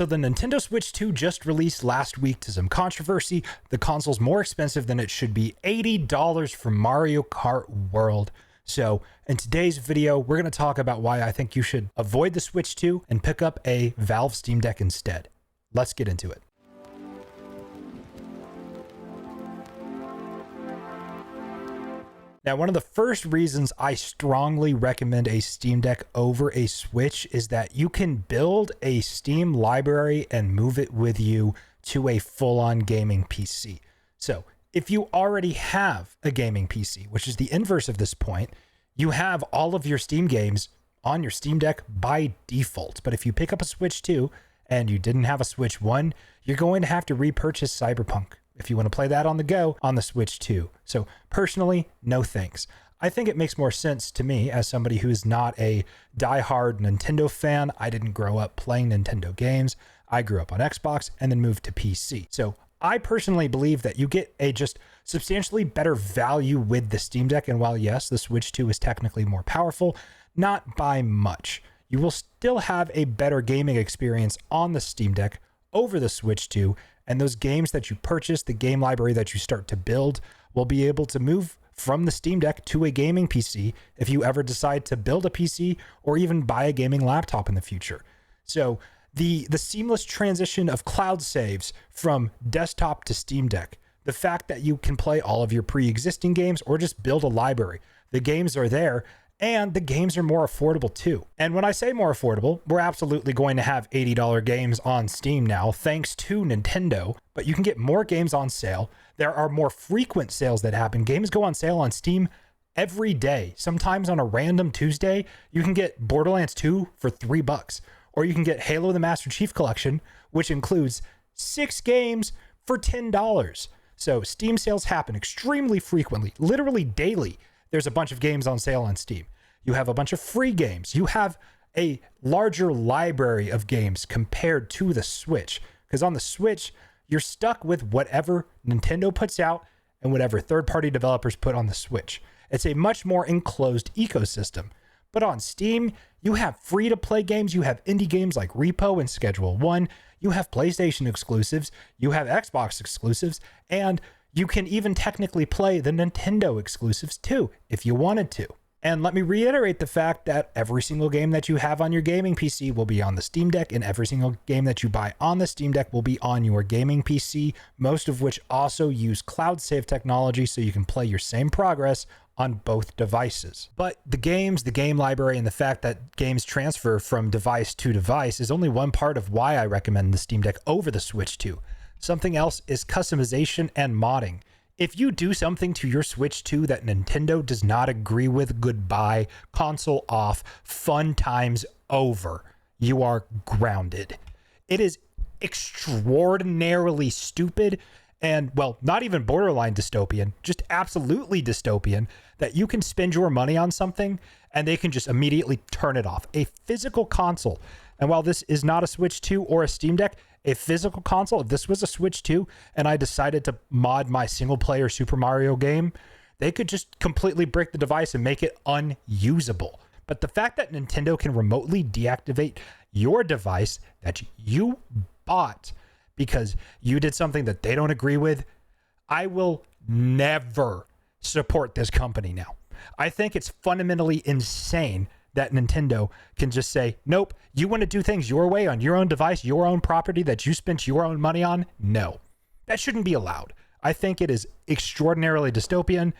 So the Nintendo Switch 2 just released last week to some controversy. The console's more expensive than it should be, $80 for Mario Kart World. So in today's video, we're going to talk about why I think you should avoid the Switch 2 and pick up a Valve Steam Deck instead. Let's get into it. Now, one of the first reasons I strongly recommend a Steam Deck over a Switch is that you can build a Steam library and move it with you to a full-on gaming PC. So if you already have a gaming PC, which is the inverse of this point, you have all of your Steam games on your Steam Deck by default. But if you pick up a Switch 2 and you didn't have a Switch 1, you're going to have to repurchase Cyberpunk if you want to play that on the go on the Switch 2. So personally, no thanks. I think it makes more sense to me as somebody who's not a diehard Nintendo fan. I didn't grow up playing Nintendo games. I grew up on Xbox and then moved to PC. So I personally believe that you get a just substantially better value with the Steam Deck. And while yes, the Switch 2 is technically more powerful, not by much. You will still have a better gaming experience on the Steam Deck over the Switch 2. And those games that you purchase, the game library that you start to build, will be able to move from the Steam Deck to a gaming PC if you ever decide to build a PC or even buy a gaming laptop in the future. So the seamless transition of cloud saves from desktop to Steam Deck, the fact that you can play all of your pre-existing games or just build a library, the games are there, and the games are more affordable too. And when I say more affordable, we're absolutely going to have $80 games on Steam now, thanks to Nintendo, but you can get more games on sale. There are more frequent sales that happen. Games go on sale on Steam every day. Sometimes on a random Tuesday, you can get Borderlands 2 for $3, or you can get Halo the Master Chief Collection, which includes 6 games for $10. So Steam sales happen extremely frequently, literally daily. There's a bunch of games on sale on Steam. You have a bunch of free games. You have a larger library of games compared to the Switch. Because on the Switch, you're stuck with whatever Nintendo puts out and whatever third-party developers put on the Switch. It's a much more enclosed ecosystem. But on Steam, you have free-to-play games. You have indie games like Repo and Schedule 1. You have PlayStation exclusives. You have Xbox exclusives. And you can even technically play the Nintendo exclusives too, if you wanted to. And let me reiterate the fact that every single game that you have on your gaming PC will be on the Steam Deck, and every single game that you buy on the Steam Deck will be on your gaming PC, most of which also use cloud save technology so you can play your same progress on both devices. But the games, the game library, and the fact that games transfer from device to device is only one part of why I recommend the Steam Deck over the Switch 2. Something else is customization and modding. If you do something to your Switch 2 that Nintendo does not agree with, goodbye, console off, fun times over. You are grounded. It is extraordinarily stupid and, well, not even borderline dystopian, just absolutely dystopian that you can spend your money on something and they can just immediately turn it off. A physical console. And while this is not a Switch 2 or a Steam Deck, a physical console, if this was a Switch 2 and I decided to mod my single player Super Mario game, they could just completely break the device and make it unusable. But the fact that Nintendo can remotely deactivate your device that you bought because you did something that they don't agree with, I will never support this company now. I think it's fundamentally insane that Nintendo can just say, nope, you want to do things your way on your own device, your own property that you spent your own money on? No, that shouldn't be allowed. I think it is extraordinarily dystopian,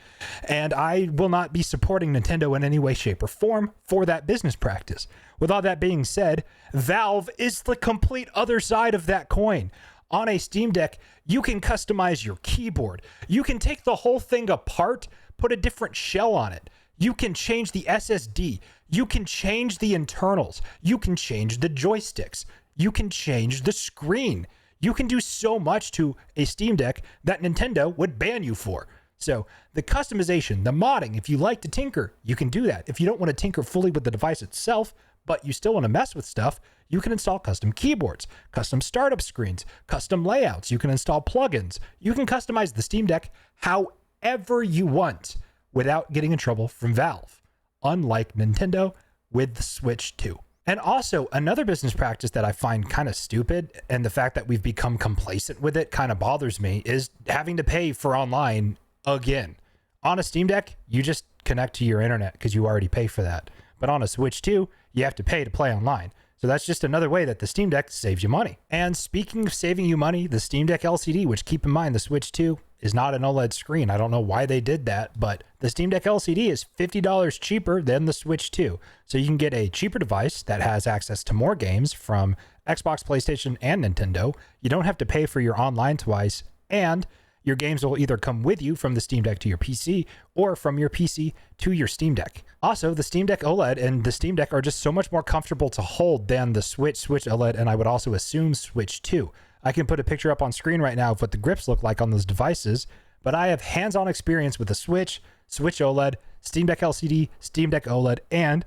and I will not be supporting Nintendo in any way, shape, or form for that business practice. With all that being said, Valve is the complete other side of that coin. On a Steam Deck, you can customize your keyboard. You can take the whole thing apart, put a different shell on it. You can change the SSD. You can change the internals. You can change the joysticks. You can change the screen. You can do so much to a Steam Deck that Nintendo would ban you for. So the customization, the modding, if you like to tinker, you can do that. If you don't want to tinker fully with the device itself, but you still want to mess with stuff, you can install custom keyboards, custom startup screens, custom layouts. You can install plugins. You can customize the Steam Deck however you want without getting in trouble from Valve, unlike Nintendo with the Switch 2. And also, another business practice that I find kind of stupid, and the fact that we've become complacent with it kind of bothers me, is having to pay for online again. On a Steam Deck, you just connect to your internet because you already pay for that. But on a Switch 2, you have to pay to play online. So that's just another way that the Steam Deck saves you money. And speaking of saving you money, the Steam Deck LCD, which keep in mind the Switch 2 is not an OLED screen. I don't know why they did that, but the Steam Deck LCD is $50 cheaper than the Switch 2. So you can get a cheaper device that has access to more games from Xbox, PlayStation, and Nintendo. You don't have to pay for your online twice, and your games will either come with you from the Steam Deck to your PC or from your PC to your Steam Deck. Also, the Steam Deck OLED and the Steam Deck are just so much more comfortable to hold than the Switch OLED, and I would also assume Switch 2. I can put a picture up on screen right now of what the grips look like on those devices, but I have hands-on experience with the Switch OLED, Steam Deck LCD, Steam Deck OLED, and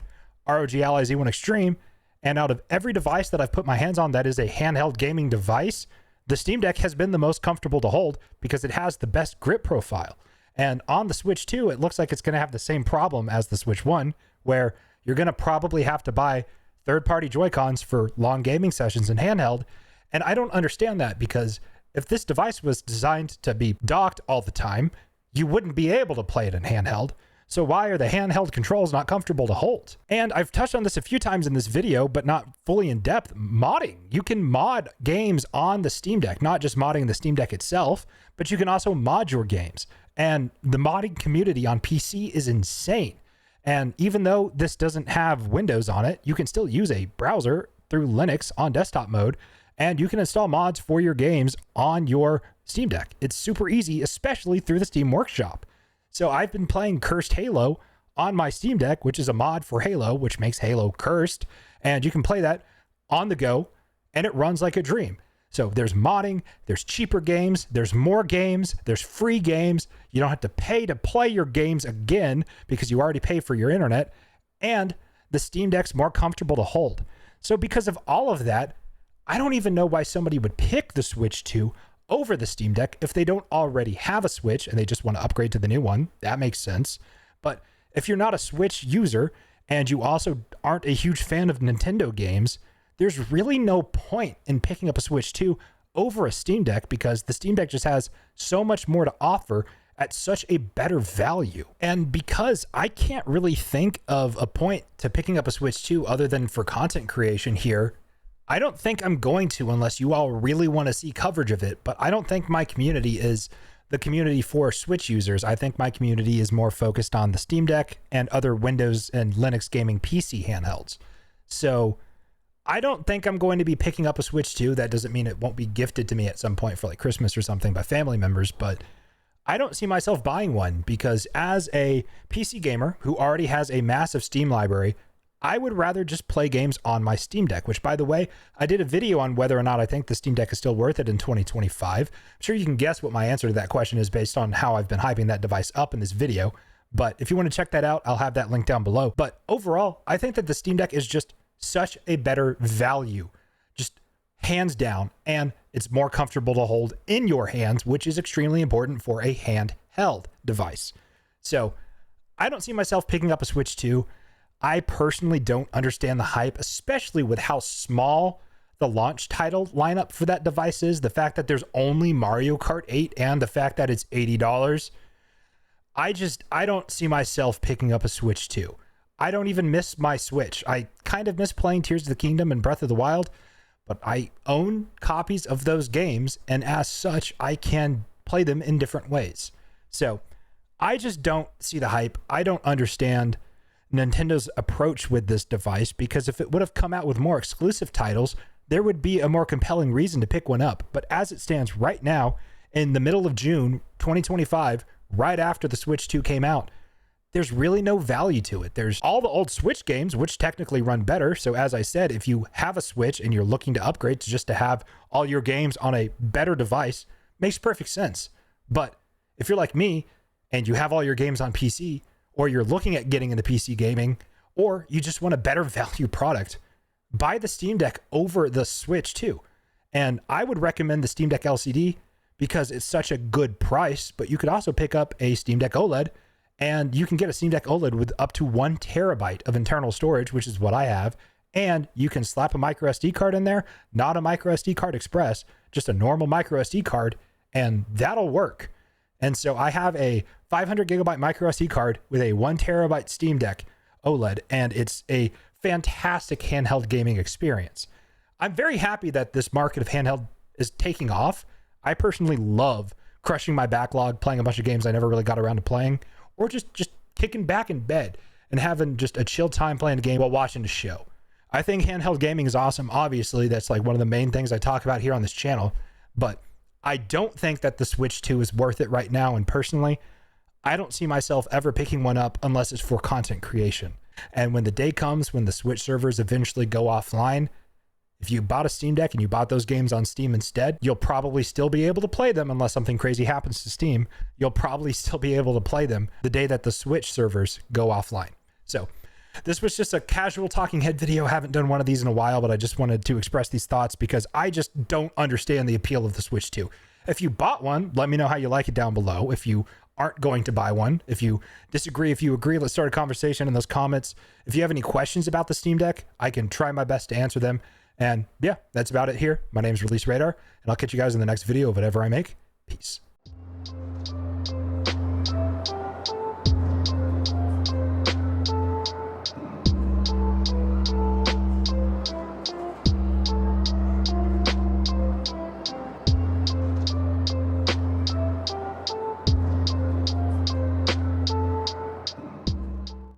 ROG Ally Z1 Extreme, and out of every device that I've put my hands on that is a handheld gaming device, the Steam Deck has been the most comfortable to hold because it has the best grip profile. And on the Switch 2, it looks like it's going to have the same problem as the Switch 1, where you're going to probably have to buy third-party Joy-Cons for long gaming sessions in handheld. And I don't understand that, because if this device was designed to be docked all the time, you wouldn't be able to play it in handheld. So why are the handheld controls not comfortable to hold? And I've touched on this a few times in this video, but not fully in depth. Modding. You can mod games on the Steam Deck, not just modding the Steam Deck itself, but you can also mod your games. And the modding community on PC is insane. And even though this doesn't have Windows on it, you can still use a browser through Linux on desktop mode, and you can install mods for your games on your Steam Deck. It's super easy, especially through the Steam Workshop. So I've been playing Cursed Halo on my Steam Deck, which is a mod for Halo, which makes Halo cursed. And you can play that on the go, and it runs like a dream. So there's modding, there's cheaper games, there's more games, there's free games. You don't have to pay to play your games again because you already pay for your internet. And the Steam Deck's more comfortable to hold. So because of all of that, I don't even know why somebody would pick the Switch 2 over the Steam Deck if they don't already have a Switch and they just want to upgrade to the new one. That makes sense. But if you're not a Switch user and you also aren't a huge fan of Nintendo games, there's really no point in picking up a Switch 2 over a Steam Deck, because the Steam Deck just has so much more to offer at such a better value. And because I can't really think of a point to picking up a Switch 2 other than for content creation here, I don't think I'm going to, unless you all really want to see coverage of it. But I don't think my community is the community for Switch users. I think my community is more focused on the Steam Deck and other Windows and Linux gaming PC handhelds. So I don't think I'm going to be picking up a Switch 2. That doesn't mean it won't be gifted to me at some point for like Christmas or something by family members, but I don't see myself buying one, because as a PC gamer who already has a massive Steam library, I would rather just play games on my Steam Deck, which, by the way, I did a video on whether or not I think the Steam Deck is still worth it in 2025. I'm sure you can guess what my answer to that question is based on how I've been hyping that device up in this video. But if you want to check that out, I'll have that link down below. But overall, I think that the Steam Deck is just such a better value, just hands down, and it's more comfortable to hold in your hands, which is extremely important for a handheld device. So I don't see myself picking up a Switch 2. I personally don't understand the hype, especially with how small the launch title lineup for that device is. The fact that there's only Mario Kart 8 and the fact that it's $80. I don't see myself picking up a Switch 2. I don't even miss my Switch. I kind of miss playing Tears of the Kingdom and Breath of the Wild, but I own copies of those games, and as such, I can play them in different ways. So I just don't see the hype. I don't understand Nintendo's approach with this device, because if it would have come out with more exclusive titles, there would be a more compelling reason to pick one up. But as it stands right now, in the middle of June 2025, right after the Switch 2 came out, there's really no value to it. There's all the old Switch games, which technically run better. So as I said, if you have a Switch and you're looking to upgrade to just to have all your games on a better device, makes perfect sense. But if you're like me and you have all your games on PC, or you're looking at getting into PC gaming, or you just want a better value product, buy the Steam Deck over the Switch 2. And I would recommend the Steam Deck LCD because it's such a good price, but you could also pick up a Steam Deck OLED, and you can get a Steam Deck OLED with up to 1 terabyte of internal storage, which is what I have, And you can slap a micro SD card in there, not a micro SD card express, just a normal micro SD card, and that'll work. And so I have a 500 gigabyte micro SD card with a 1 terabyte Steam Deck OLED, and it's a fantastic handheld gaming experience. I'm very happy that this market of handheld is taking off. I personally love crushing my backlog, playing a bunch of games I never really got around to playing, or just kicking back in bed and having just a chill time playing a game while watching a show. I think handheld gaming is awesome. Obviously, that's like one of the main things I talk about here on this channel, but I don't think that the Switch 2 is worth it right now. And personally, I don't see myself ever picking one up unless it's for content creation. And when the day comes when the Switch servers eventually go offline, if you bought a Steam Deck and you bought those games on Steam instead, you'll probably still be able to play them unless something crazy happens to Steam. You'll probably still be able to play them the day that the Switch servers go offline. So this was just a casual talking head video. I haven't done one of these in a while, but I just wanted to express these thoughts because I just don't understand the appeal of the Switch 2. If you bought one, let me know how you like it down below. If you aren't going to buy one, if you disagree, if you agree, let's start a conversation in those comments. If you have any questions about the Steam Deck, I can try my best to answer them. And yeah, that's about it here. My name is Release Radar, and I'll catch you guys in the next video of whatever I make. Peace.